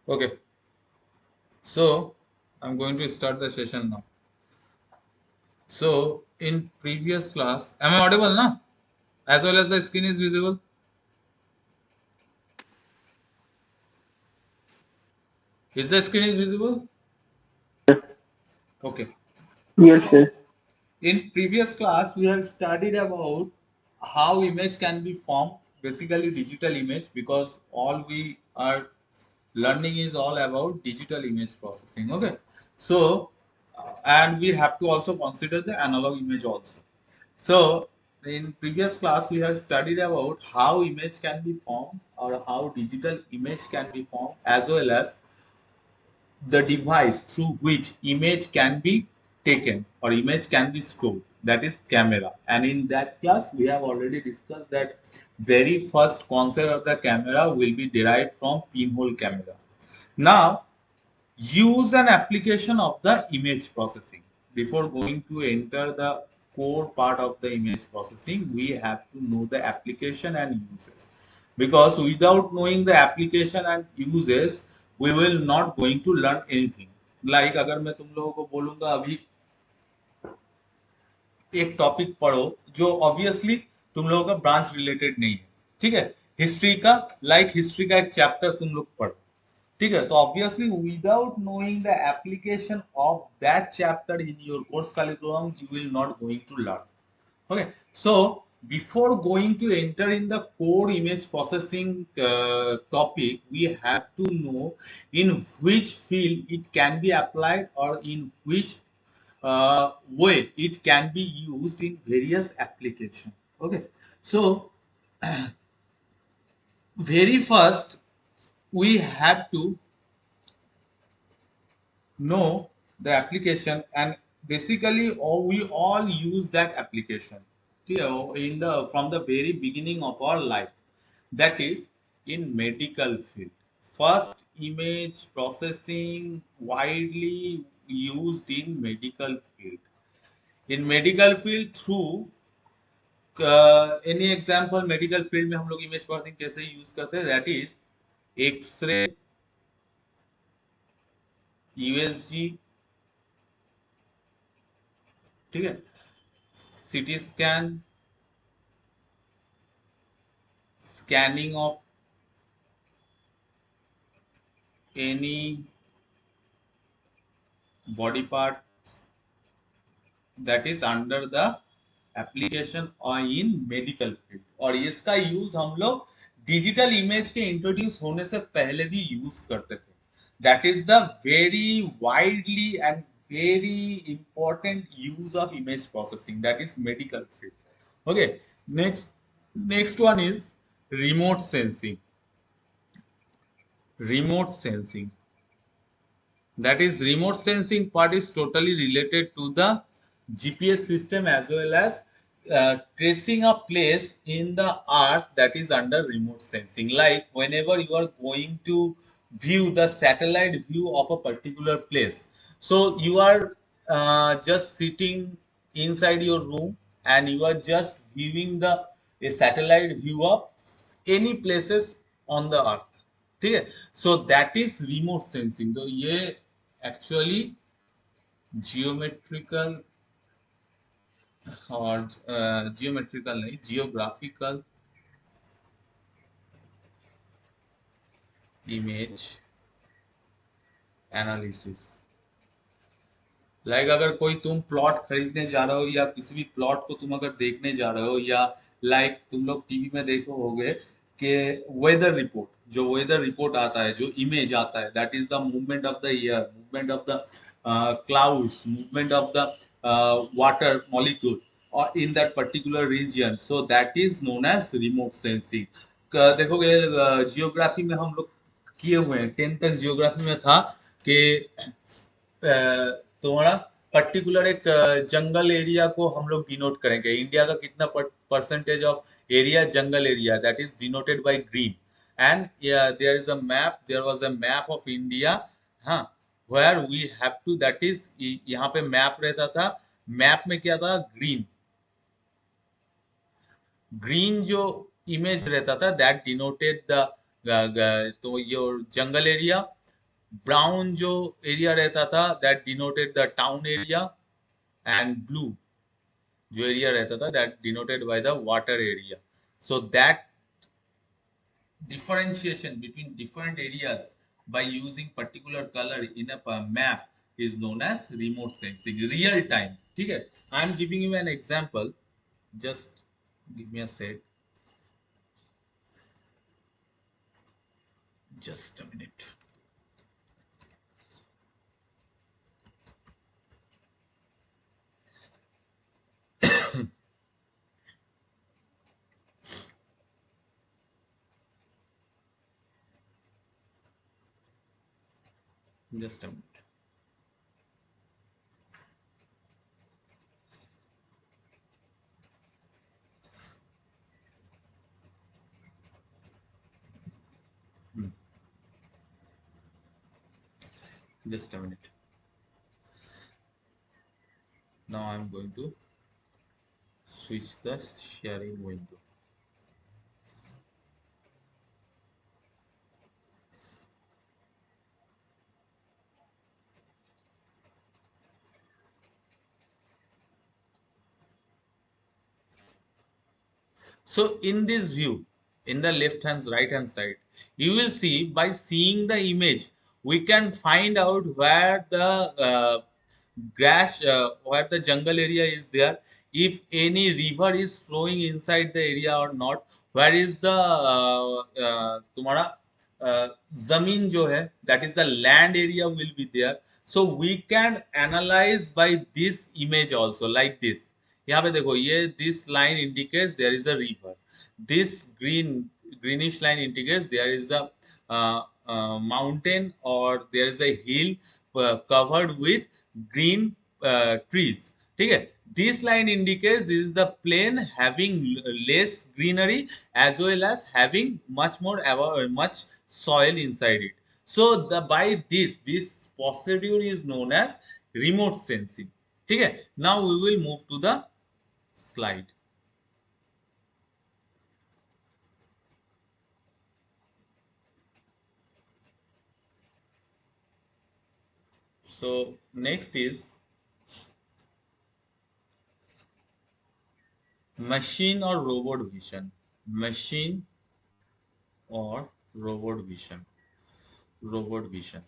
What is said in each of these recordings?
Okay, so I'm going to start the session now. So in previous class, am I audible now? As well as the screen is visible? Is the screen is visible? Okay. Yes, sir. In previous class, we have studied about how image can be formed, basically digital image, because all we are learning is all about digital image processing. Okay. So, and we have to also consider the analog image also. So, in previous class, we have studied about how image can be formed or how digital image can be formed, as well as the device through which image can be taken or image can be stored, that is camera. And in that class, we have already discussed that very first concept of the camera will be derived from pinhole camera. Now, use an application of the image processing. Before going to enter the core part of the image processing, we have to know the application and uses, because without knowing the application and uses we will not going to learn anything. Like अगर मैं तुम लोगों को बोलूंगा अभी एक topic पढ़ो जो ऑब्वियसली तुम लोगों का ब्रांच रिलेटेड नहीं है, ठीक है, हिस्ट्री का, लाइक हिस्ट्री का एक चैप्टर तुम लोग पढ़ो, ठीक है, तो obviously without knowing the application of that chapter in your course curriculum you will not going to learn. Okay, so before going to enter in the core image processing topic, we have to know in which field it can be applied or in which way it can be used in various applications. Okay, so very first we have to know the application, and basically we all use that application, in the from the very beginning of our life, that is in medical field. First image processing widely used in medical field. In medical field through any example medical field में हम लोग image processing कैसे use करते हैं, that is x ray, USG, ठीक है, CT scan, scanning of any body parts, that is under the application or in medical field. और इसका यूज हम लोग डिजिटल इमेज के इंट्रोड्यूस होने से पहले भी यूज करते थे. That is the very widely and very important use of image processing, that is medical field. Okay, next one is remote sensing. Remote sensing, that is remote sensing part is totally related to the GPS system as well as tracing a place in the earth, that is under remote sensing. Like whenever you are going to view the satellite view of a particular place, so you are just sitting inside your room and you are just viewing the a satellite view of any places on the earth, ठीक है. So that is remote sensing. तो ये actually geometrical और geometrical नहीं, geographical image analysis. Like अगर कोई तुम plot खरीदने जा रहे हो या किसी भी प्लॉट को तुम अगर देखने जा रहे हो, या लाइक तुम लोग टीवी में देखो होगे कि वेदर रिपोर्ट, जो वेदर रिपोर्ट आता है, जो इमेज आता है, that is the movement of the air, movement of the clouds, movement of the water molecule और in that particular region, so that is known as remote sensing. देखोगे geography में हम लोग किए हुए हैं, 10th तक जियोग्राफी में था कि तुम्हारा पर्टिकुलर एक जंगल एरिया को हम लोग डिनोट करेंगे. इंडिया का कितना परसेंटेज ऑफ एरिया जंगल area, that is denoted by green. And there is a map, there was a map of India, हाँ, where we have to, that is यहाँ पे मैप रहता था. मैप में क्या था, ग्रीन, ग्रीन जो इमेज रहता था दैट डिनोटेड द तो योर जंगल एरिया. ब्राउन जो एरिया रहता था that denoted the town area, and blue जो एरिया रहता था that denoted by the water area. So that differentiation between different areas by using particular color in a map is known as remote sensing, real time. ठीक है, I am giving you an example. Just give me a sec. Just a minute. Just a minute. Hmm. Just a minute. Now I am going to switch the sharing window. So in this view, in the left hand, right hand side, you will see by seeing the image, we can find out where the grass, where the jungle area is there, if any river is flowing inside the area or not, where is the तुम्हारा जमीन जो है, that is the land area will be there. So we can analyze by this image also, like this. यहाँ पे देखो, ये this line indicates there is a river. This greenish line indicates there is a mountain, or there is a hill covered with green trees. ठीक है, this line indicates this is the plain having less greenery, as well as having much more much soil inside it. So the by this procedure is known as remote sensing. ठीक है, now we will move to the slide. So next is machine or robot vision. Machine और robot vision. Robot vision.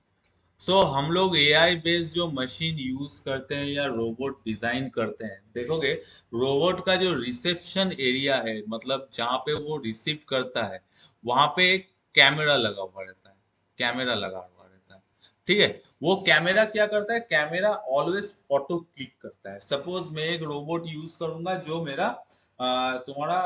So हम लोग AI based जो machine use करते हैं या robot design करते हैं, देखोगे रोबोट का जो रिसेप्शन एरिया है, मतलब जहाँ पे वो रिसीव करता है, वहां पे एक कैमरा लगा हुआ रहता है. कैमरा लगा हुआ रहता है. ठीक है, वो कैमरा क्या करता है, कैमरा ऑलवेज फोटो क्लिक करता है. सपोज मैं एक रोबोट यूज करूंगा जो मेरा तुम्हारा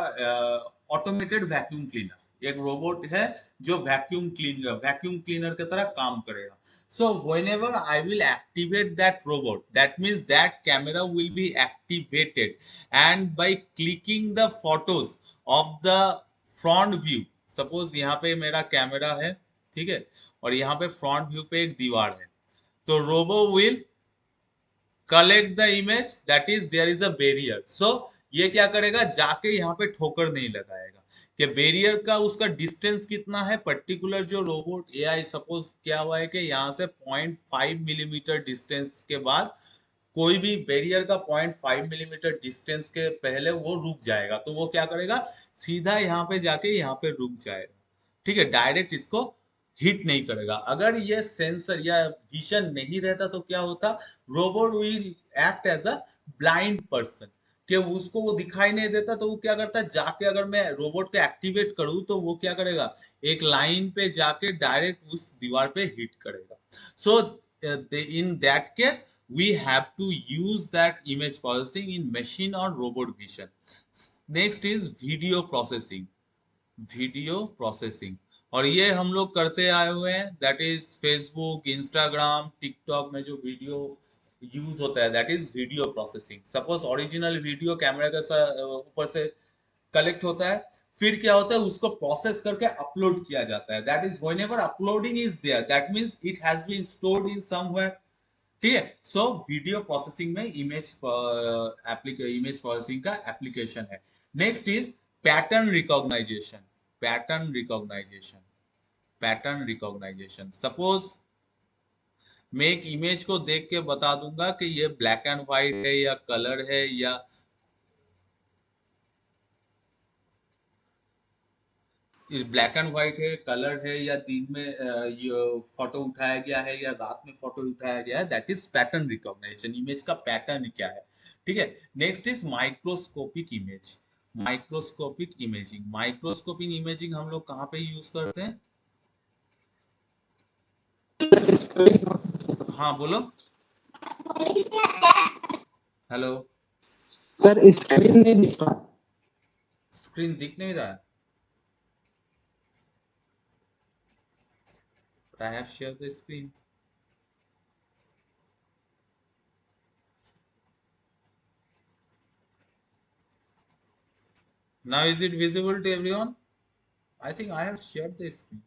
ऑटोमेटेड वैक्यूम क्लीनर, एक रोबोट है जो वैक्यूम क्लीनर की तरह काम करेगा. So whenever I will activate that robot, that means that camera will be activated, and by clicking the photos of the front view, suppose यहाँ पे मेरा कैमरा है, ठीक है, और यहाँ पे फ्रंट व्यू पे एक दीवार है, तो robo will collect the image, that is there is a barrier. So ये क्या करेगा, जाके यहाँ पे ठोकर नहीं लगाएगा. कि बैरियर का उसका डिस्टेंस कितना है, पर्टिकुलर जो रोबोट एआई, सपोज क्या हुआ है कि यहाँ से 0.5 मिलीमीटर डिस्टेंस के बाद कोई भी बैरियर का 0.5 मिलीमीटर डिस्टेंस के पहले वो रुक जाएगा, तो वो क्या करेगा, सीधा यहाँ पे जाके यहाँ पे रुक जाएगा. ठीक है, डायरेक्ट इसको हिट नहीं करेगा. अगर ये सेंसर या विजन नहीं रहता तो क्या होता, robot will act as a blind person, कि उसको वो दिखाई नहीं देता, तो वो क्या करता है, जाके अगर मैं रोबोट को एक्टिवेट करूं तो वो क्या करेगा, एक लाइन पे जाके डायरेक्ट उस दीवार पे हिट करेगा. So in that case we have to use that image processing in machine or robot vision. Next is video processing. Video processing, और ये हम लोग करते आए हुए हैं, that is Facebook, Instagram, TikTok में जो वीडियो यूज होता है, that is video processing. Suppose original video camera के ऊपर से कलेक्ट होता है, फिर क्या होता है, उसको प्रोसेस करके अपलोड किया जाता है. That is whenever uploading is there, that means it has been stored in somewhere. ठीक है, सो वीडियो प्रोसेसिंग में इमेज प्रोसेसिंग का एप्लीकेशन है. Next is pattern recognisation. Pattern recognisation. Pattern recognisation, suppose मैं एक इमेज को देख के बता दूंगा कि ये ब्लैक एंड व्हाइट है या कलर है, या ब्लैक एंड व्हाइट है, कलर है, या दिन में ये फोटो उठाया गया है या रात में फोटो उठाया गया है, that is pattern recognition. Image का पैटर्न क्या है, ठीक है। Next is microscopic image. Microscopic imaging, microscopic imaging हम लोग कहाँ पे यूज करते हैं? हाँ बोलो। हेलो। सर स्क्रीन नहीं दिख रहा। स्क्रीन दिख नहीं रहा है? I have share the screen. Now is it visible to everyone? I think I have share the screen.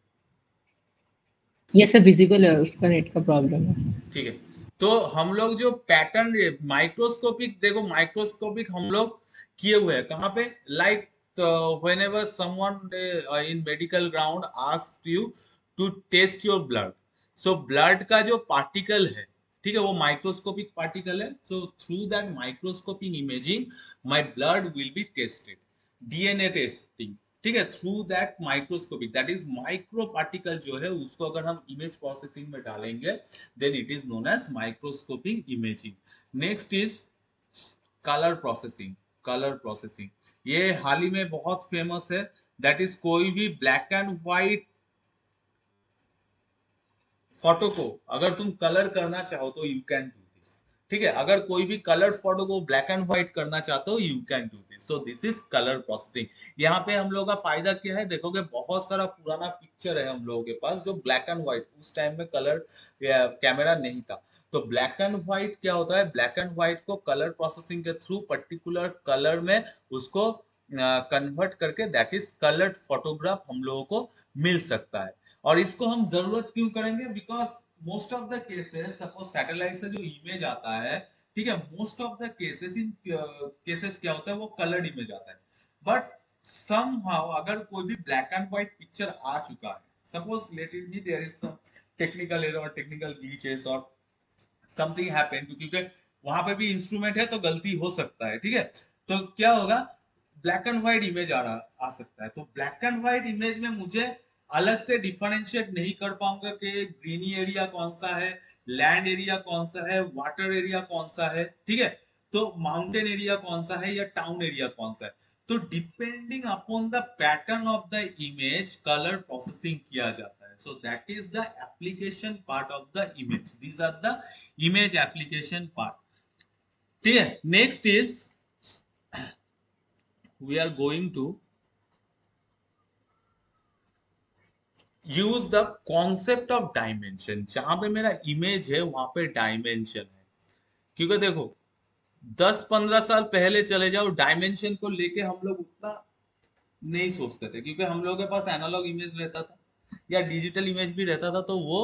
ये सब विजिबल है, उसका नेट का प्रॉब्लम है। ठीक है। तो हम लोग जो पैटर्न माइक्रोस्कोपिक, देखो माइक्रोस्कोपिक हम लोग किए हुए हैं कहाँ पे, like whenever someone in medical ground asks you to test your blood, so blood का जो पार्टिकल है, ठीक है, वो माइक्रोस्कोपिक पार्टिकल है। So through that microscopic imaging my blood will be tested, DNA testing, ठीक है, through that microscopic, that is micro particle जो है उसको अगर हम इमेज प्रोसेसिंग में डालेंगे, then it is known as microscopic imaging. Next is colour processing. Colour processing ये हाल ही में बहुत फेमस है। दैट इज कोई भी ब्लैक एंड व्हाइट फोटो को अगर तुम कलर करना चाहो तो यू कैन डू दिस, ठीक है। अगर कोई भी कलर फोटो को ब्लैक एंड व्हाइट करना चाहते हो, you can do this. So this is colour processing. यहाँ पे हम लोग का फायदा क्या है, देखोगे बहुत सारा पुराना पिक्चर है हम लोगों के पास जो ब्लैक एंड व्हाइट, उस टाइम में कलर कैमरा नहीं था। तो ब्लैक एंड व्हाइट क्या होता है, ब्लैक एंड व्हाइट को कलर प्रोसेसिंग के थ्रू पर्टिकुलर कलर में उसको कन्वर्ट करके दैट इज कलर्ड फोटोग्राफ हम लोगों को मिल सकता है। और इसको हम जरूरत क्यों करेंगे, because most of the cases, suppose satellite से जो इमेज आता है, ठीक है, most of the cases, in cases क्या होता है, वो कलर्ड इमेज आता है। बट समहाउ अगर कोई भी ब्लैक एंड व्हाइट पिक्चर आ चुका है, suppose let it be there is some technical error, technical glitches और समथिंग हैपेंड, क्योंकि वहां पे भी इंस्ट्रूमेंट है तो गलती हो सकता है, ठीक है। तो क्या होगा, ब्लैक एंड व्हाइट इमेज आ सकता है। तो ब्लैक एंड व्हाइट इमेज में मुझे अलग से डिफरेंशिएट नहीं कर पाऊंगा कि ग्रीनी एरिया कौन सा है, लैंड एरिया कौन सा है, वाटर एरिया कौन सा है, ठीक है, तो माउंटेन एरिया कौन सा है या टाउन एरिया कौन सा है। तो depending upon the pattern of the image colour processing किया जाता है। So that is the application part of the image, these are the image application part, ठीक है। Next is we are going to use the concept of dimension. जहां पे मेरा image है वहां पे डायमेंशन है, क्योंकि देखो 10-15 साल पहले चले जाओ, डायमेंशन को लेके हम लोग उतना नहीं सोचते थे, क्योंकि हम लोगों के पास एनालॉग इमेज रहता था या डिजिटल इमेज भी रहता था, तो वो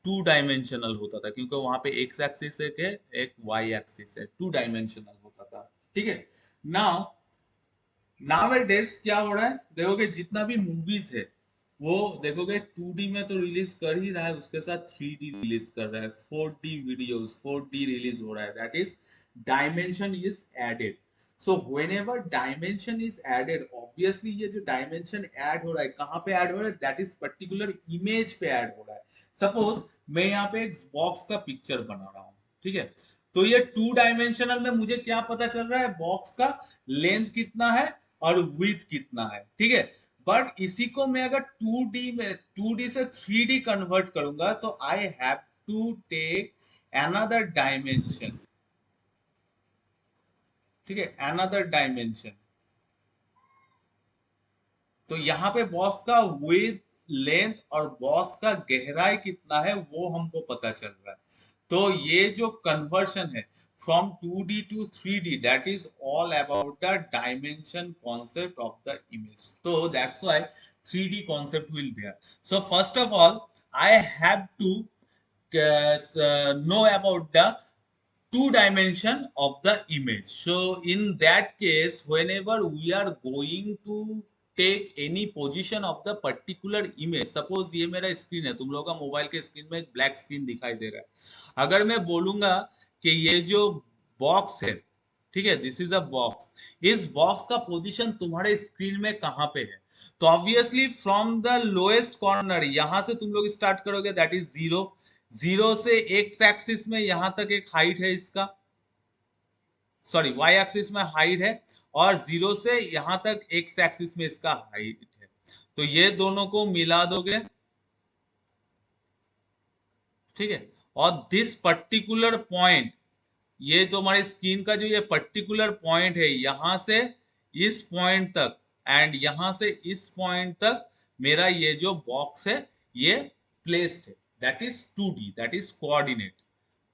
2 डायमेंशनल होता था, क्योंकि वहां पे एक्स एक्सिस एक है, एक वाई एक्सिस है, 2 डायमेंशनल होता था, ठीक है। नाउ नाउअडेज क्या हो रहा है, देखोगे जितना भी मूवीज है वो देखोगे 2D में तो रिलीज कर ही रहा है, उसके साथ 3D रिलीज कर रहा है, 4D वीडियोस 4D रिलीज हो रहा है, that is dimension is added. So whenever dimension is added, obviously ये जो डायमेंशन ऐड हो रहा है कहाँ पे ऐड हो रहा है, दैट इज पर्टिकुलर इमेज पे ऐड हो रहा है। सपोज मैं यहाँ पे एक बॉक्स का पिक्चर बना रहा हूँ, ठीक है, तो ये 2 डायमेंशनल में मुझे क्या पता चल रहा है, बॉक्स का लेंथ कितना है और विड्थ कितना है, ठीक है। बट इसी को मैं अगर 2D से 3D कन्वर्ट करूंगा तो I have to take another dimension, ठीक है, अनदर डायमेंशन। तो यहाँ पे बॉस का विड्थ, लेंथ और बॉस का गहराई कितना है वो हमको पता चल रहा है। तो ये जो कन्वर्शन है from 2D to 3D, that is all about the dimension concept of the image. So that's why 3D concept will be there. So first of all I have to know about the 2 dimension of the image. So in that case, whenever we are going to take any position of the particular image. Suppose ये मेरा screen है, तुम लोगों का mobile के screen में एक black screen दिखाई दे रहा है। अगर मैं बोलूंगा कि ये जो बॉक्स है, ठीक है, दिस इज अ बॉक्स, इस बॉक्स का पोजीशन तुम्हारे स्क्रीन में कहाँ पे है, तो obviously from the lowest corner यहां से तुम लोग स्टार्ट करोगे, दैट इज जीरो। जीरो से एक्स एक्सिस में यहां तक एक हाइट है इसका, सॉरी वाई एक्सिस में हाइट है, और जीरो से यहां तक एक्स एक्सिस में इसका हाइट है। तो ये दोनों को मिला दोगे, ठीक है, और दिस पर्टिकुलर पॉइंट, ये जो हमारे स्क्रीन का जो ये पर्टिकुलर पॉइंट है, यहां से इस पॉइंट तक एंड यहां से इस पॉइंट तक मेरा ये जो बॉक्स है ये प्लेस्ड है, that is 2D, that is coordinate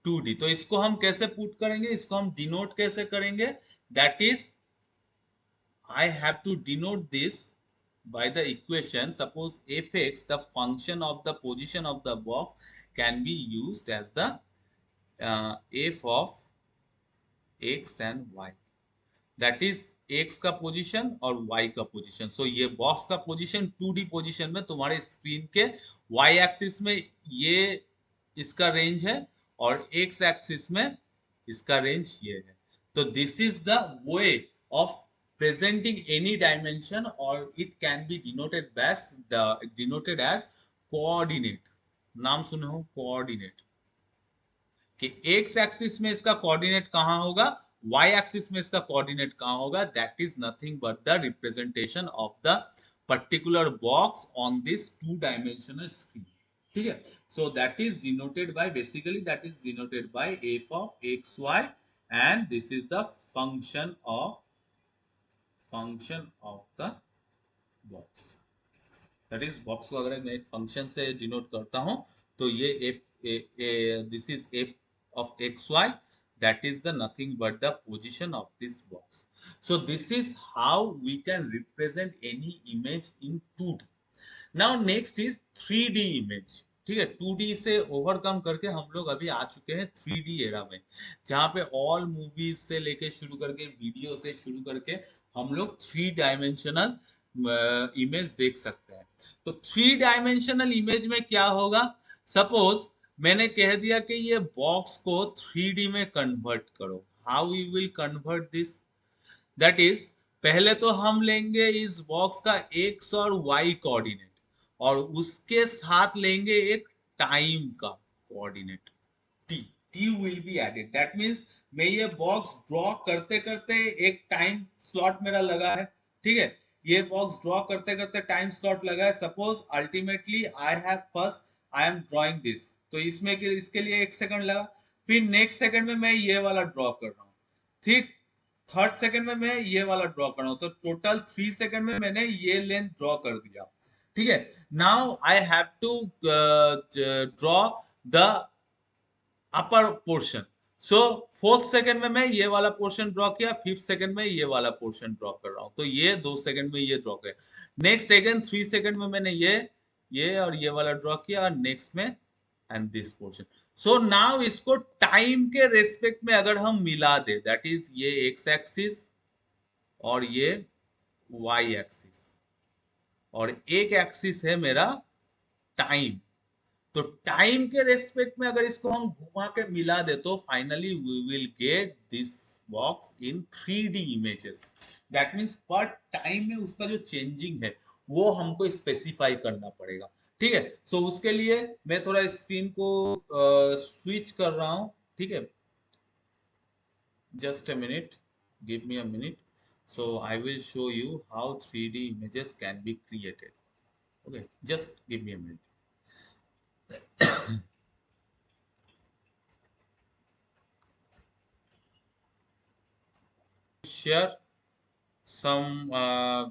2D। तो इसको हम कैसे पुट करेंगे, इसको हम डिनोट कैसे करेंगे, that is I have to denote this by the equation. Suppose fx, the function of the position of the box, can be used as the f of x and y. That is x का position और Y का position. सो ये box का position 2D position में तुम्हारे screen के Y axis में ये इसका रेंज है, और एक्स एक्सिस में इसका रेंज ये है। तो this is the way of presenting any dimension, or it can be denoted as coordinate। नाम सुने हो कोऑर्डिनेट, कि एक्स एक्सिस में इसका कोऑर्डिनेट कहां होगा, वाई एक्सिस में इसका कोऑर्डिनेट कहां होगा, that is nothing but the representation of the particular box on this 2 dimensional screen. ठीक है, so that is denoted by, basically that is denoted by F of X Y, and this is the function of the box. That is box को अगर मैं एक function से denote करता हूं, तो ये F, this is F of xy, that is the nothing but the position of this box. So this is how we can represent any image in 2D. Now next is 3D image। ठीक है, 2D से overcome करके हम लोग अभी आ चुके हैं 3D era में, जहां पे ऑल मूवीज से लेके शुरू करके वीडियो से शुरू करके हम लोग 3 डायमेंशनल इमेज देख सकते हैं। तो 3 डायमेंशनल इमेज में क्या होगा, सपोज मैंने कह दिया कि ये बॉक्स को 3D में कन्वर्ट करो। How you will convert this, that is पहले तो हम लेंगे इस बॉक्स का एक्स और वाई कोऑर्डिनेट, और उसके साथ लेंगे एक टाइम का coordinate T. T will be added, that means मैं ये बॉक्स ड्रॉ करते करते एक टाइम स्लॉट मेरा लगा है, ठीक है, ये बॉक्स ड्रॉ करते करते टाइम स्लॉट लगा है। Suppose ultimately I am drawing this, तो इसमें इसके लिए 1 सेकंड लगा, फिर नेक्स्ट सेकंड में मैं ये वाला ड्रॉ कर रहा हूँ, फिर थर्ड सेकंड में मैं ये वाला ड्रॉ कर रहा हूँ, तो टोटल 3 सेकंड में मैंने ये लेंथ ड्रॉ कर दिया। ठीक है, now I have to draw the upper portion. So fourth second में मैं ये वाला पोर्शन ड्रॉ किया, फिफ्थ सेकंड में ये वाला पोर्शन ड्रॉ कर रहा हूं, तो ये 2 सेकंड में ये ड्रॉ किया। नेक्स्ट अगेन 3 सेकंड में मैंने ये और ये वाला ड्रॉ किया, और नेक्स्ट में and this portion. So now इसको टाइम के रेस्पेक्ट में अगर हम मिला दे, दैट इज ये एक्स एक्सिस और ये वाई एक्सिस, और एक एक्सिस है मेरा टाइम, तो टाइम के रेस्पेक्ट में अगर इसको हम घुमा के मिला दे, तो finally we will get this box in 3D images. That means पर टाइम में उसका जो चेंजिंग है वो हमको स्पेसिफाई करना पड़ेगा। ठीक है, सो उसके लिए मैं थोड़ा स्क्रीन को स्विच कर रहा हूं, ठीक है, just a minute, give me a minute, so I will show you how 3D images can be created। Okay, just give me a minute। Share some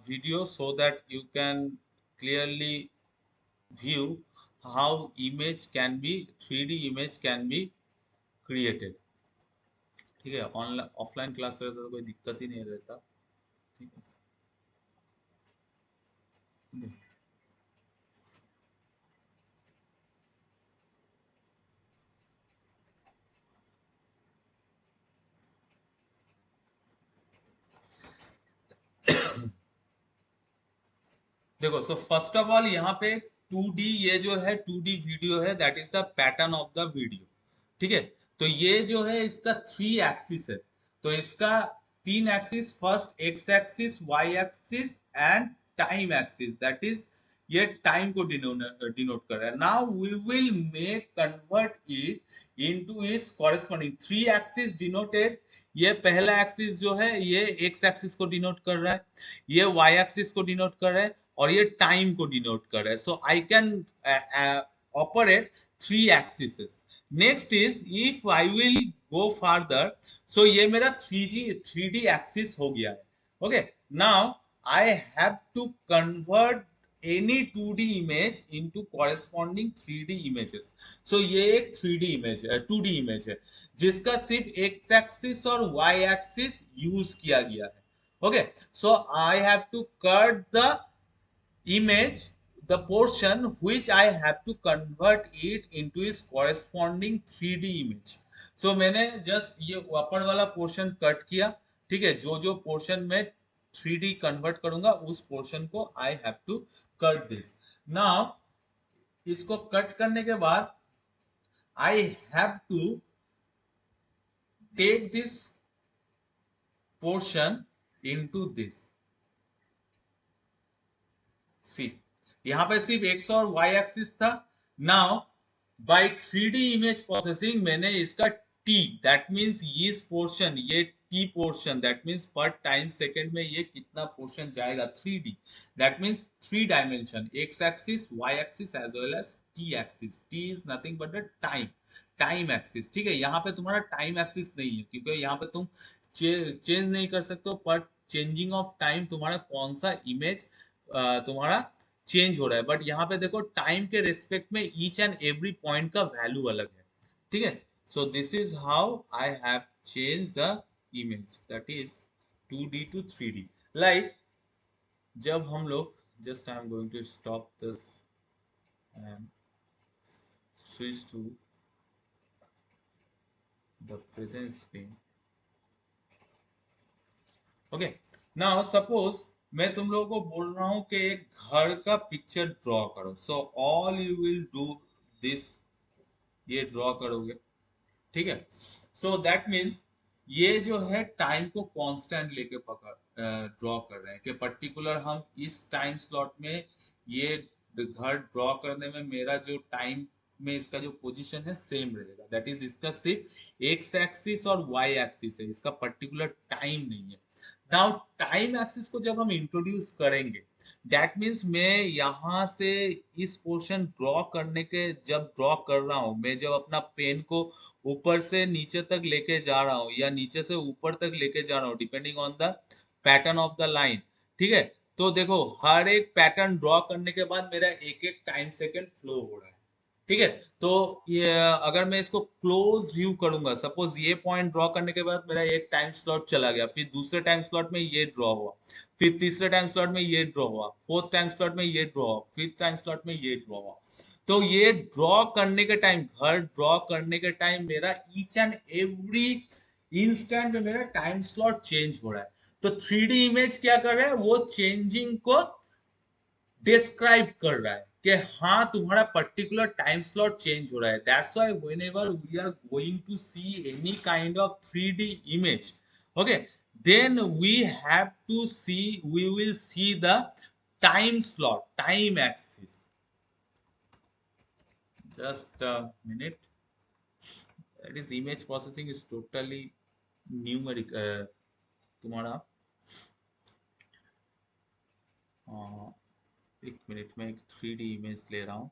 video so that you can clearly view how image can be 3D image can be created। ठीक है, online offline class रहता तो कोई दिक्कत ही नहीं रहता। ठीक है, देखो, सो फर्स्ट ऑफ ऑल यहाँ पे 2D, ये जो है 2D वीडियो है, that is the pattern of the video. ठीक है, तो ये जो है इसका 3 एक्सिस है। तो इसका 3 axis, first X axis, Y axis and time axis, that is ये टाइम को डिनोट कर रहा है। Now we will make convert it into its corresponding 3 axis denoted. ये पहला एक्सिस जो है ये एक्स एक्सिस को डिनोट कर रहा है, ये वाई एक्सिस को डिनोट कर रहा है, और ये टाइम को डिनोट कर रहा है। So I can operate 3 axis. Next is if I will go farther, so ये मेरा 3D एक्सिस हो गया है। Okay, now I have to convert any 2D image into corresponding 3D images. So ये एक 3D इमेज है, 2D image है, जिसका सिर्फ x एक्सिस और y एक्सिस यूज किया गया है। Okay, so I have to cut the image, the portion which I have to convert it into its corresponding 3D image. So मैंने just ये ऊपर वाला पोर्शन कट किया। ठीक है, जो जो पोर्शन में 3D कन्वर्ट करूंगा उस पोर्शन को I have to cut this. Now इसको कट करने के बाद I have to take this portion into this. See, यहां पे सिर्फ एक्स और वाई एक्सिस था। Now by 3D image processing मैंने इसका टी, दैट मींस इस पोर्शन, ये टी पोर्शन, दैट मींस पर टाइम सेकंड में ये कितना पोर्शन जाएगा 3D, that means 3 dimension, x axis, Y axis as well as T axis. T is nothing but the time, time axis. ठीक है, यहाँ पे तुम्हारा टाइम एक्सिस नहीं है क्योंकि यहाँ पे तुम चेंज नहीं कर सकते हो, पर चेंजिंग ऑफ टाइम तुम्हारा कौन सा इमेज तुम्हारा चेंज हो रहा है। बट यहाँ पे देखो टाइम के रिस्पेक्ट में ईच एंड एवरी पॉइंट का वैल्यू अलग है। ठीक है, so this is how I have change the image, that is 2D to 3D। Like जब हम लोग, just I am going to stop this and switch to the present screen. Okay, now suppose मैं तुम लोगों को बोल रहा हूं कि एक घर का पिक्चर ड्रॉ करो। So all you will do this, ये ड्रॉ करोगे। ठीक है, सो दैट मीन्स ये जो है टाइम को कांस्टेंट लेके पकड़ ड्रॉ कर रहे हैं कि पर्टिकुलर हम इस टाइम स्लॉट में ये घर ड्रॉ करने में मेरा जो टाइम में इसका जो पोजीशन है सेम रहेगा। दैट इज इसका सिर्फ एक्स एक्सिस और वाई एक्सिस है, इसका पर्टिकुलर टाइम नहीं है। नाउ टाइम एक्सिस को जब हम इंट्रोड्यूस करेंगे, दैट मीन्स मैं यहाँ से इस पोर्शन ड्रॉ करने के, जब ड्रॉ कर रहा हूँ, मैं जब अपना पेन को ऊपर से नीचे तक लेके जा रहा हूँ या नीचे से ऊपर तक लेके जा रहा हूँ, depending on the pattern of the line. ठीक है, तो देखो हर एक पैटर्न ड्रॉ करने के बाद मेरा एक एक टाइम सेकेंड फ्लो हो रहा है। ठीक है, तो ये अगर मैं इसको क्लोज व्यू करूंगा, सपोज ये पॉइंट ड्रॉ करने के बाद मेरा एक टाइम स्लॉट चला गया, फिर दूसरे टाइम स्लॉट में ये ड्रॉ हुआ, फिर तीसरे टाइम स्लॉट में ये ड्रॉ हुआ, फोर्थ टाइम स्लॉट में ये ड्रॉ हुआ, फिफ्थ टाइम स्लॉट में ये ड्रॉ हुआ। तो ये ड्रॉ करने के टाइम, घर ड्रॉ करने के टाइम मेरा ईच एंड एवरी इंस्टेंट में मेरा टाइम स्लॉट चेंज हो रहा है। तो 3D इमेज क्या कर रहा है, वो चेंजिंग को डिस्क्राइब कर रहा है कि हाँ तुम्हारा पर्टिकुलर टाइम स्लॉट चेंज हो रहा है। That's why whenever we are going to see any kind of 3D image, okay, then we have to see, we will see the time slot, time axis. Just a minute, that is image processing is totally numeric. तुम्हारा एक minute में एक 3D image ले रहा हूँ।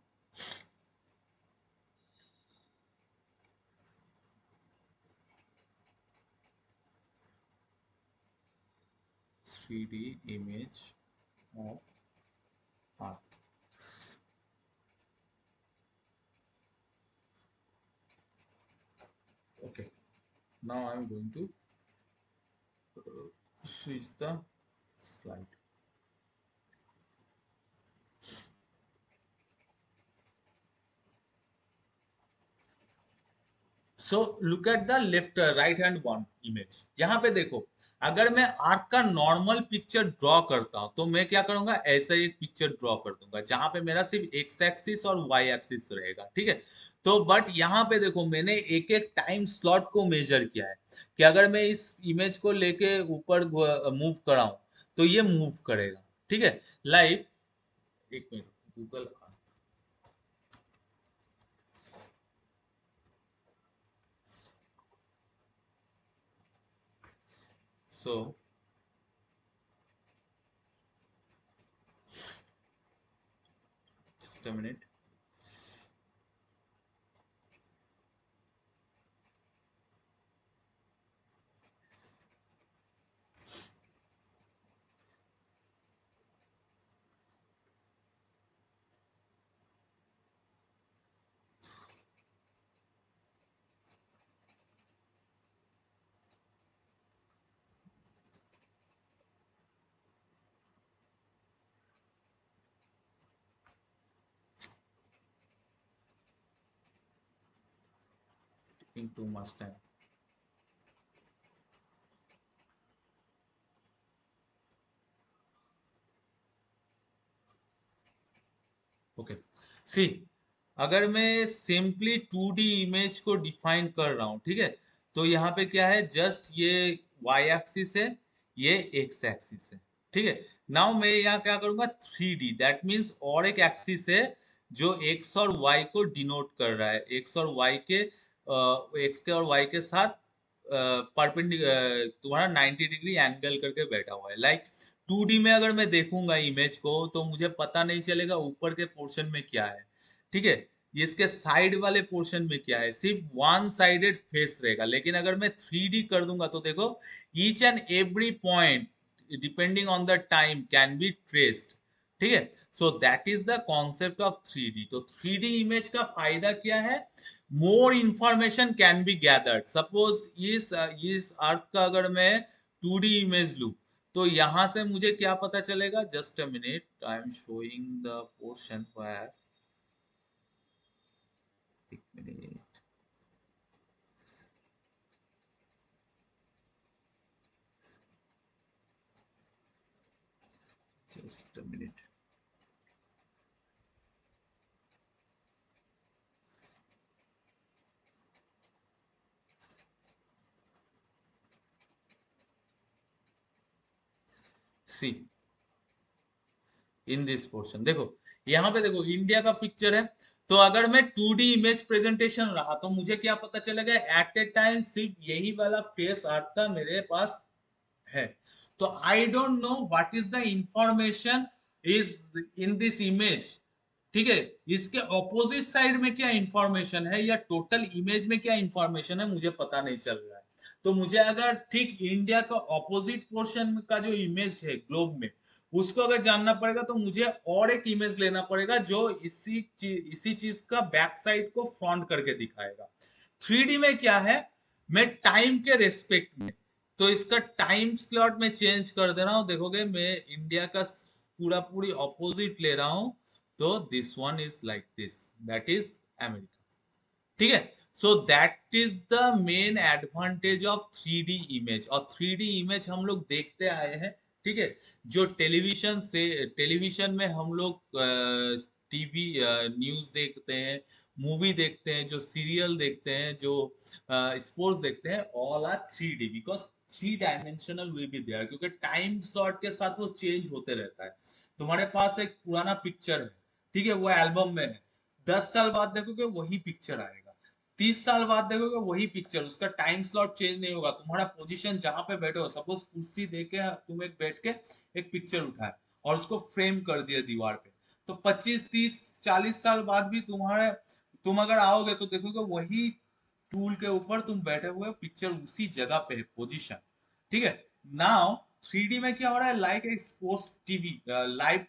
3D image of earth। Okay, now I'm going to switch the slide। So look at the left right hand one image. यहाँ पे देखो अगर मैं अर्थ का नॉर्मल पिक्चर ड्रॉ करता हूं तो मैं क्या करूंगा, ऐसा एक पिक्चर ड्रॉ कर दूंगा जहां पे मेरा सिर्फ एक्स एक्सिस और वाई एक्सिस रहेगा, ठीक है। तो बट यहाँ पे देखो मैंने एक एक टाइम स्लॉट को मेजर किया है कि अगर मैं इस इमेज को लेके ऊपर मूव कराऊं तो ये मूव करेगा, ठीक है। लाइक एक minute, Google so just a minute. Taking too much time. Okay, see, अगर मैं सिंपली 2D इमेज को डिफाइन कर रहा हूं, ठीक है, तो यहाँ पे क्या है, जस्ट ये y एक्सिस है, ये x एक्सिस है, ठीक है। नाउ मैं यहाँ क्या करूंगा, 3D, दैट मीन्स और एक एक्सिस है जो x और y को डिनोट कर रहा है, x और y के x के और y के साथ परपेंडिकुलर तुम्हारा 90 डिग्री एंगल करके बैठा हुआ है। लाइक 2D में अगर मैं देखूंगा इमेज को तो मुझे पता नहीं चलेगा ऊपर के पोर्शन में क्या है, ठीक है, इसके साइड वाले पोर्शन में क्या है, सिर्फ वन साइडेड फेस रहेगा। लेकिन अगर मैं 3D कर दूंगा तो देखो each and every point depending on the time can be traced, ठीक है। So that is the concept of 3D। तो 3D इमेज का फायदा क्या है, more information can be gathered. Suppose इस अर्थ का अगर मैं 2D इमेज लूं तो यहां से मुझे क्या पता चलेगा, just a minute, I am showing the portion where, एक minute, just a minute. See, in this portion देखो, यहाँ पे देखो इंडिया का पिक्चर है। तो अगर मैं 2D इमेज प्रेजेंटेशन रहा तो मुझे क्या पता चलेगा, एट ए टाइम सिर्फ यही वाला फेस अर्थ का मेरे पास है। तो I don't know what is the information is in this image, ठीक है। इसके ऑपोजिट साइड में क्या इंफॉर्मेशन है या टोटल इमेज में क्या इंफॉर्मेशन है मुझे पता नहीं चल रहा है। तो मुझे अगर ठीक इंडिया का ऑपोजिट पोर्शन का जो इमेज है ग्लोब में, उसको अगर जानना पड़ेगा तो मुझे और एक इमेज लेना पड़ेगा जो इसी चीज का बैक साइड को फ्रंट करके दिखाएगा। 3D में क्या है, मैं टाइम के रेस्पेक्ट में, तो इसका टाइम स्लॉट में चेंज कर दे रहा हूं, देखोगे मैं इंडिया का पूरा पूरी ऑपोजिट ले रहा हूं। तो this one is like this, that is America, ठीक है। So that is the main advantage of 3D image. और 3D इमेज हम लोग देखते आए हैं, ठीक है। जो टेलीविजन में हम लोग टीवी न्यूज देखते हैं, मूवी देखते हैं, जो सीरियल देखते हैं, जो स्पोर्ट्स देखते हैं, all are 3D because 3 dimensional will be there, क्योंकि टाइम शॉर्ट के साथ वो चेंज होते रहता है। तुम्हारे पास एक पुराना पिक्चर है, ठीक है, वो एल्बम में है, 10 साल बाद देखोगे वही पिक्चर आएगा, 30 साल बाद देखोगे वही पिक्चर, उसका टाइम स्लॉट चेंज नहीं होगा, तुम्हारा पोजीशन जहां पे बैठे हो, सपोज कुर्सी देके तुम एक बैठ के एक पिक्चर उठाए और उसको फ्रेम कर दिया दीवार पे, तो 25 30 40 साल बाद भी तुम्हारे, तुम अगर आओगे तो देखोगे वही टूल के ऊपर तुम बैठे हुए, पिक्चर उसी जगह पे है पोजीशन, ठीक है। नाउ 3D में क्या हो रहा है, लाइक एक sports TV live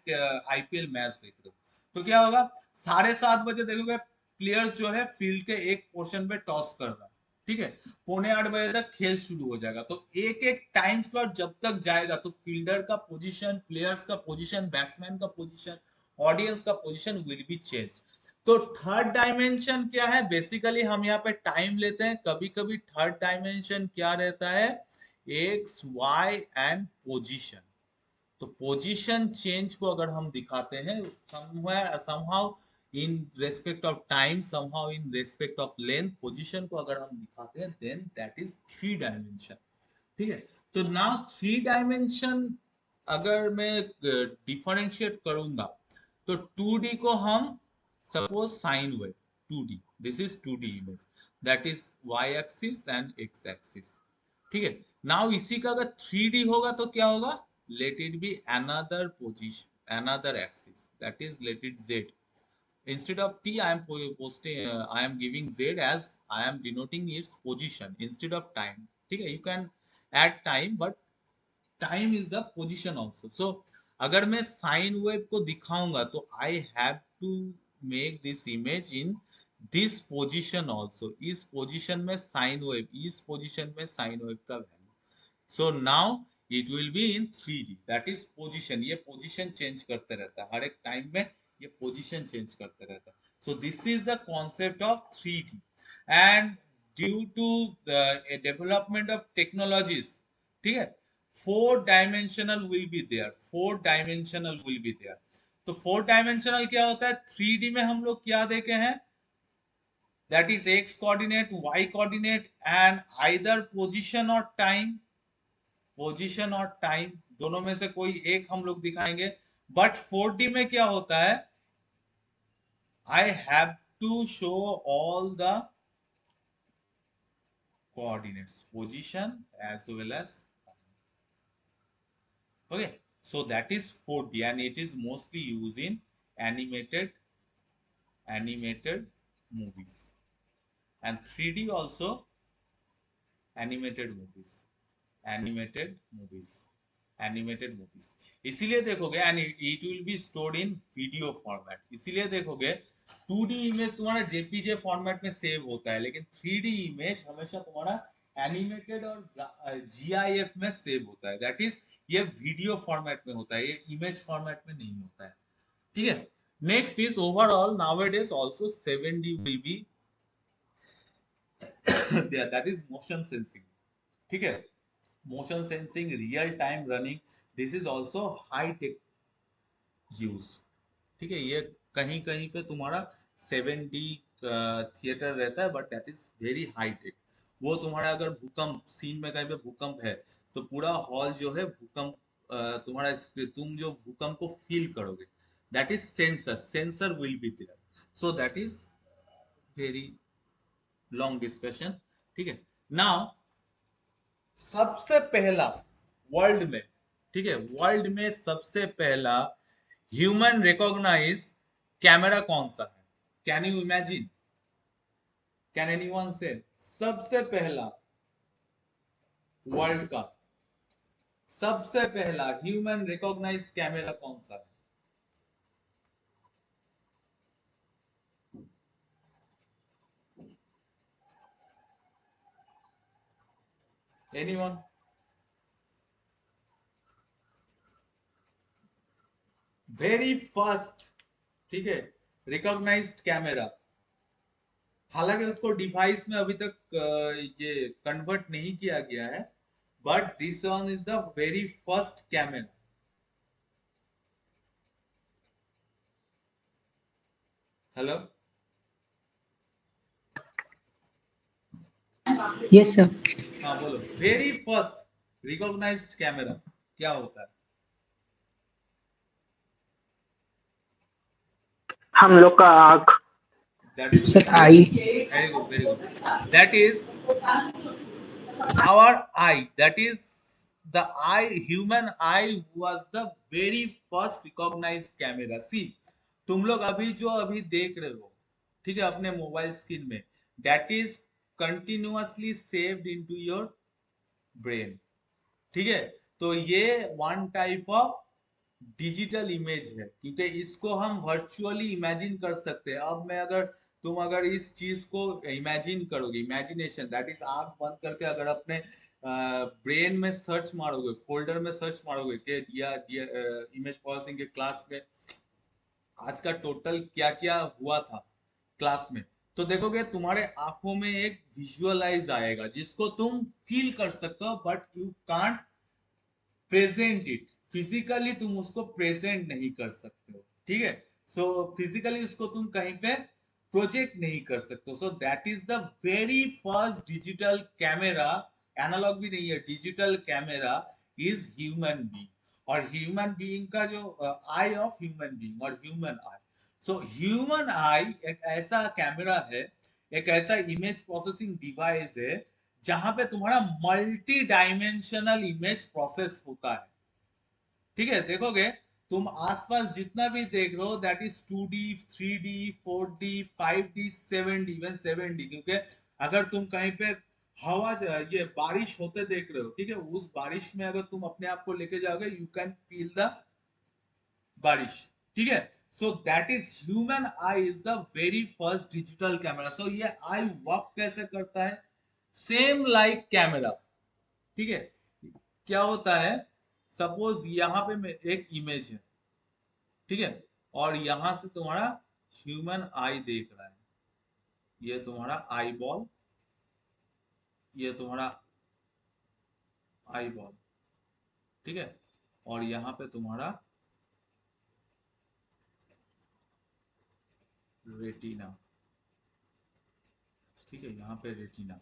IPL match देख रहे हो, तो क्या होगा, 7:30 बजे देखोगे प्लेयर्स जो है फील्ड के एक पोर्शन पे टॉस कर रहा है, ठीक है, 7:45 तक खेल शुरू हो जाएगा। तो एक एक टाइम स्लॉट जब तक जाएगा तो फील्डर का पोजीशन, प्लेयर्स का पोजीशन, बैट्समैन का पोजीशन, ऑडियंस का पोजीशन विल बी चेंज। तो थर्ड डायमेंशन क्या है, बेसिकली हम यहाँ पे टाइम लेते हैं, कभी कभी थर्ड डायमेंशन क्या रहता है, एक्स वाई एंड पोजीशन। तो पोजीशन चेंज को अगर हम दिखाते हैं somewhere somehow in respect of time, somehow in respect of length, position को अगर हम दिखाते हैं then that is three dimension. ठीक है, तो नाउ थ्री डायमेंशन अगर मैं डिफरेंशिएट करूंगा तो 2D को हम suppose sine wave 2D, this is 2D image, that is Y axis and X axis. ठीक है, नाउ इसी का अगर 3D होगा तो क्या होगा, late it be another position another axis, that is let it Z. Instead of t I am posting I am giving z as I am denoting its position instead of time। ठीक है, you can add time but time is the position also. So अगर मैं sine wave को दिखाऊंगा तो I have to make this image in this position also, इस position में sine wave, इस पोजीशन में साइन वेव का value. So now it will be in 3D, that is position. ये पोजीशन चेंज करते रहता है हर एक टाइम में, ये पोजीशन चेंज करते रहता है। So this is the concept of 3D and due to the development of technologies, ठीक है, four dimensional will be there, four dimensional will be there. तो फोर डायमेंशनल क्या होता है, 3D में हम लोग क्या देखे हैं, that is X coordinate, Y coordinate and either position और टाइम, पोजीशन और टाइम दोनों में से कोई एक हम लोग दिखाएंगे। बट 4D में क्या होता है, I have to show all the coordinates, position as well as okay, so that is 4D and it is mostly used in animated movies and 3D also, animated movies, animated movies, animated movies। इसीलिए देखोगे and it will be stored in video format, इसीलिए देखोगे 2D image तुम्हारा JPG format में save होता है लेकिन 3D image हमेशा तुम्हारा एनिमेटेड और जीआईएफ में सेव होता है, दैट इज ये वीडियो फॉर्मेट में होता है, ये इमेज फॉर्मेट में नहीं होता है। ठीक है, next is overall nowadays also 7D will be there, that is motion sensing. ठीक है, motion sensing, real time running, this is also high tech use. ठीक है, ये कहीं कहीं पे तुम्हारा 7D थिएटर रहता है but that is very high tech. वो तुम्हारा अगर भूकंप सीन में कहीं पे भूकंप है तो पूरा हॉल जो है भूकंप तुम्हारा तुम जो भूकंप को फील करोगे, that is sensor, sensor will be there. So that is very long discussion. ठीक है, नाउ सबसे पहला वर्ल्ड में, ठीक है, वर्ल्ड में सबसे पहला ह्यूमन रिकॉग्नाइज कैमरा कौन सा है, can you imagine, can anyone से सबसे पहला वर्ल्ड का सबसे पहला ह्यूमन रिकॉग्नाइज कैमरा कौन सा है? एनीवन? वेरी फर्स्ट, ठीक है, रिकॉग्नाइज्ड कैमरा, हालांकि उसको डिवाइस में अभी तक ये कन्वर्ट नहीं किया गया है but this one is the very first camera. Hello, Yes, sir. हाँ बोलो, वेरी फर्स्ट रिकॉग्नाइज्ड कैमरा क्या होता है? हम लोग का आँख। That is Sir, I. Very good, very good, that is our eye, that is the eye, human eye was the very first recognized camera। see, तुम लोग अभी जो अभी देख रहे हो, ठीक है, अपने मोबाइल स्क्रीन में, that is continuously saved into your brain। ठीक है, तो ये one type of digital image है क्योंकि इसको हम वर्चुअली इमेजिन कर सकते हैं। अब मैं अगर तुम अगर इस चीज को इमेजिन करोगे, इमेजिनेशन दैट इज आंख बंद करके अगर अपने ब्रेन में सर्च मारोगे, फोल्डर में सर्च मारोगे कि इमेज प्रोसेसिंग के क्लास में आज का टोटल क्या क्या हुआ था क्लास में, तो देखोगे तुम्हारे आंखों में एक विजुअलाइज आएगा जिसको तुम फील कर सकते हो, but you can't present it. Physically तुम उसको प्रेजेंट नहीं कर सकते हो, ठीक है। सो फिजिकली उसको तुम कहीं पे प्रोजेक्ट नहीं कर सकते हो। So that is the very first digital camera, analog भी नहीं है, digital camera is human being. और ह्यूमन बीइंग का जो आई ऑफ ह्यूमन बीइंग और human eye. So human eye एक ऐसा कैमरा है, एक ऐसा इमेज प्रोसेसिंग डिवाइस है जहां पे तुम्हारा मल्टी डायमेंशनल इमेज प्रोसेस होता है, ठीक है। देखोगे तुम आसपास जितना भी देख रहे हो that is 2D, 3D, 4D, 5D, 7D, even 7D, क्योंकि अगर तुम कहीं पे हवा ये बारिश होते देख रहे हो, ठीक है, उस बारिश में अगर तुम अपने आप को लेके जाओगे यू कैन फील द बारिश, ठीक है। So that is human eye is the very first digital camera. So ये आई वर्क कैसे करता है, सेम लाइक कैमरा, ठीक है। क्या होता है, सपोज यहाँ पे एक इमेज है, ठीक है, और यहां से तुम्हारा ह्यूमन आई देख रहा है, ये तुम्हारा आई बॉल, ये तुम्हारा आई बॉल, ठीक है, और यहाँ पे तुम्हारा रेटिना, ठीक है, यहाँ पे रेटिना,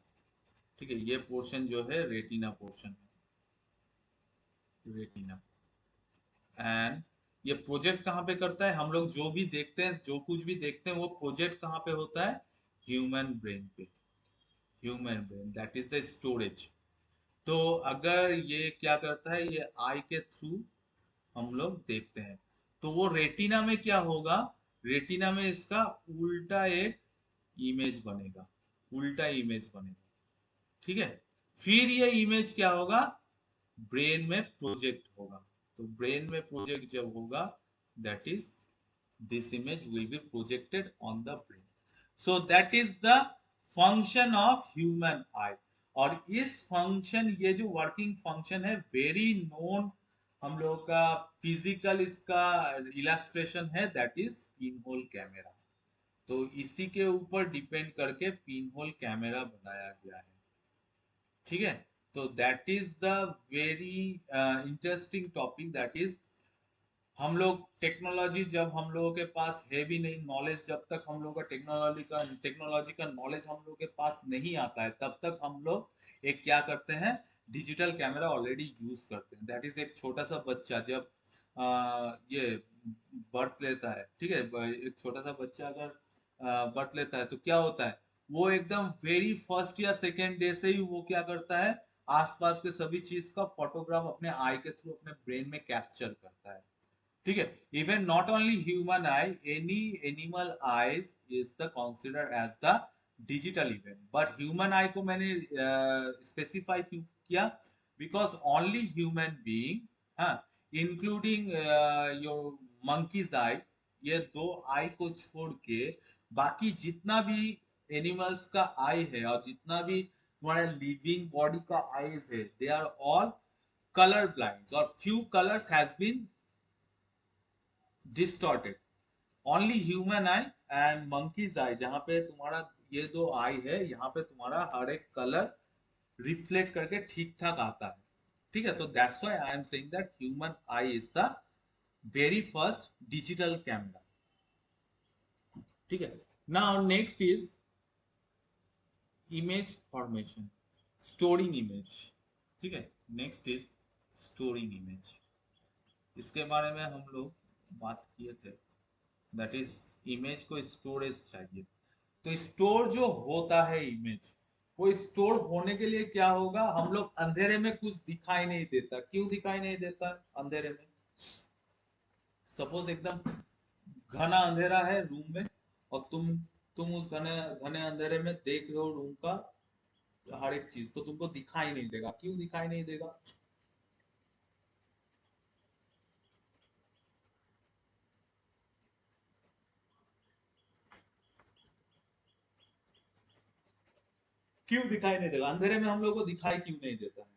ठीक है, ये पोर्शन जो है रेटिना पोर्शन है, रेटिना। एंड ये प्रोजेक्ट कहाँ पे करता है, हम लोग जो भी देखते हैं, जो कुछ भी देखते हैं वो प्रोजेक्ट कहाँ पे होता है, ह्यूमन ब्रेन पे। Human brain that is the storage. तो अगर ये क्या करता है, ये आई के थ्रू हम लोग देखते हैं, तो वो रेटिना में क्या होगा, रेटिना में इसका उल्टा एक इमेज बनेगा, उल्टा इमेज बनेगा, ठीक है। फिर ये इमेज क्या होगा, ब्रेन में प्रोजेक्ट होगा। तो ब्रेन में प्रोजेक्ट जब होगा, that is this image will be projected on the brain. So that is the function of human आई। और इस फंक्शन, ये जो वर्किंग फंक्शन है वेरी नोन, हम लोगों का फिजिकल इसका इलास्ट्रेशन है, that is pin hole camera. तो इसी के ऊपर डिपेंड करके पिन होल कैमरा बनाया गया है, ठीक है। तो that is the very interesting topic, that is हम लोग टेक्नोलॉजी जब हम लोगों के पास है भी नहीं, नॉलेज जब तक हम लोग का टेक्नोलॉजी का नॉलेज हम लोग के पास नहीं आता है, तब तक हम लोग एक क्या करते हैं, डिजिटल कैमरा ऑलरेडी यूज करते हैं। दैट इज एक छोटा सा बच्चा जब ये बर्थ लेता है, ठीक है, एक छोटा सा बच्चा अगर बर्थ लेता है तो क्या होता है, वो एकदम वेरी फर्स्ट या सेकेंड डे से ही वो क्या करता है, आसपास के सभी चीज का फोटोग्राफ अपने आई के थ्रू अपने ब्रेन में कैप्चर करता है, ठीक है। Even not only human eye, any animal eyes is the consider as the digital event. But human eye को मैंने स्पेसिफाई क्यों किया, बिकॉज ओनली ह्यूमन बीइंग, हाँ, इंक्लूडिंग योर मंकीज आई, ये दो आई को छोड़ के बाकी जितना भी एनिमल्स का आई है और जितना भी तुम्हारे लिविंग बॉडी का आईज है, they are all color blinds, or few colors has been distorted. Only human eye and monkey's eye, जहां पे तुम्हारा ये दो आई है, यहाँ पे तुम्हारा हर एक कलर रिफ्लेक्ट करके ठीक ठाक आता है, ठीक है। तो that's why I am saying that human eye is the very first digital camera, ठीक है। Now next is image formation, storing image, ठीक है। Next is storing image. इसके बारे में हम लोग बात किए थे, दैट इज इमेज को स्टोरेज चाहिए। तो स्टोर जो होता है इमेज, वो स्टोर होने के लिए क्या होगा, हम लोग अंधेरे में कुछ दिखाई नहीं देता, क्यों दिखाई नहीं देता अंधेरे में, सपोज एकदम घना अंधेरा है रूम में, और तुम उस घने घने अंधेरे में देख रहे हो रूम का हर एक चीज, तो तुमको दिखाई नहीं देगा, क्यों दिखाई नहीं देगा, क्यों दिखाई नहीं देगा, अंधेरे में हम लोग को दिखाई क्यों नहीं देता है,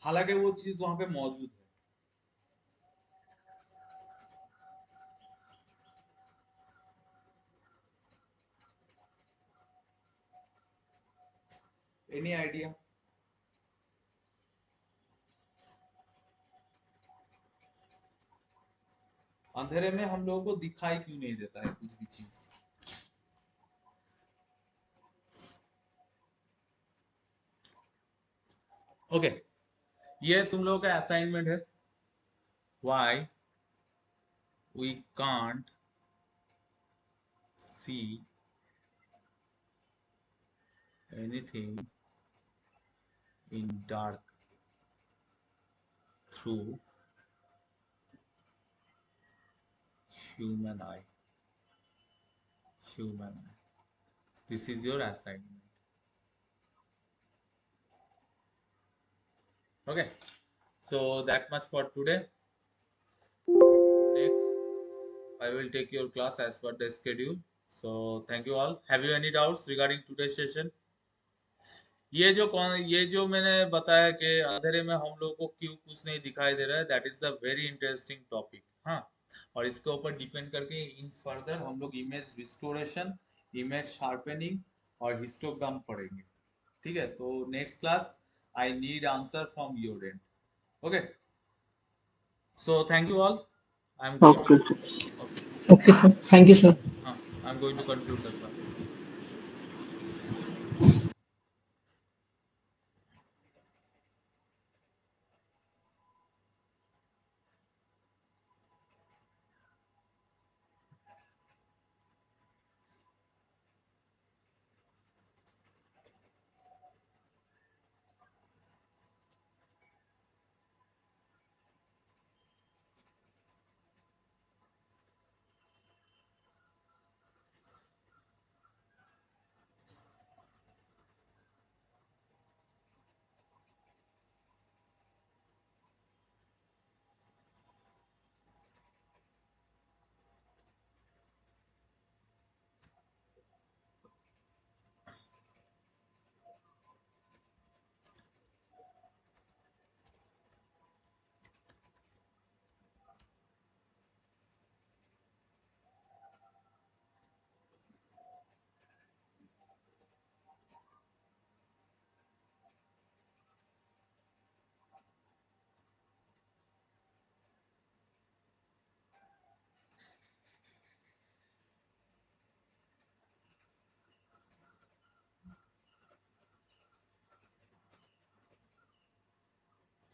हालांकि वो चीज वहां पे मौजूद है। Any idea? अंधेरे में हम लोगों को दिखाई क्यों नहीं देता है कुछ भी चीज? ओके, ये तुम लोगों का असाइनमेंट है। Why we can't see anything in dark through human eye. Human eye. This is your assignment. Okay, so that much for today. Next I will take your class as per the schedule. So thank you all. Have you any doubts regarding today's session? ये जो मैंने बताया कि अंधेरे में हम लोगों को क्यों कुछ नहीं दिखाई दे रहा है, that is the very interesting topic. हाँ, और इसके ऊपर डिपेंड करके इन फर्दर हम लोग इमेज रिस्टोरेशन, इमेज शार्पनिंग और हिस्टोग्राम पढ़ेंगे। ठीक है, तो next class I need answer from your end. Okay, so thank you all. I am going Okay. To Okay, sir. Thank you, sir. I am going to conclude the class.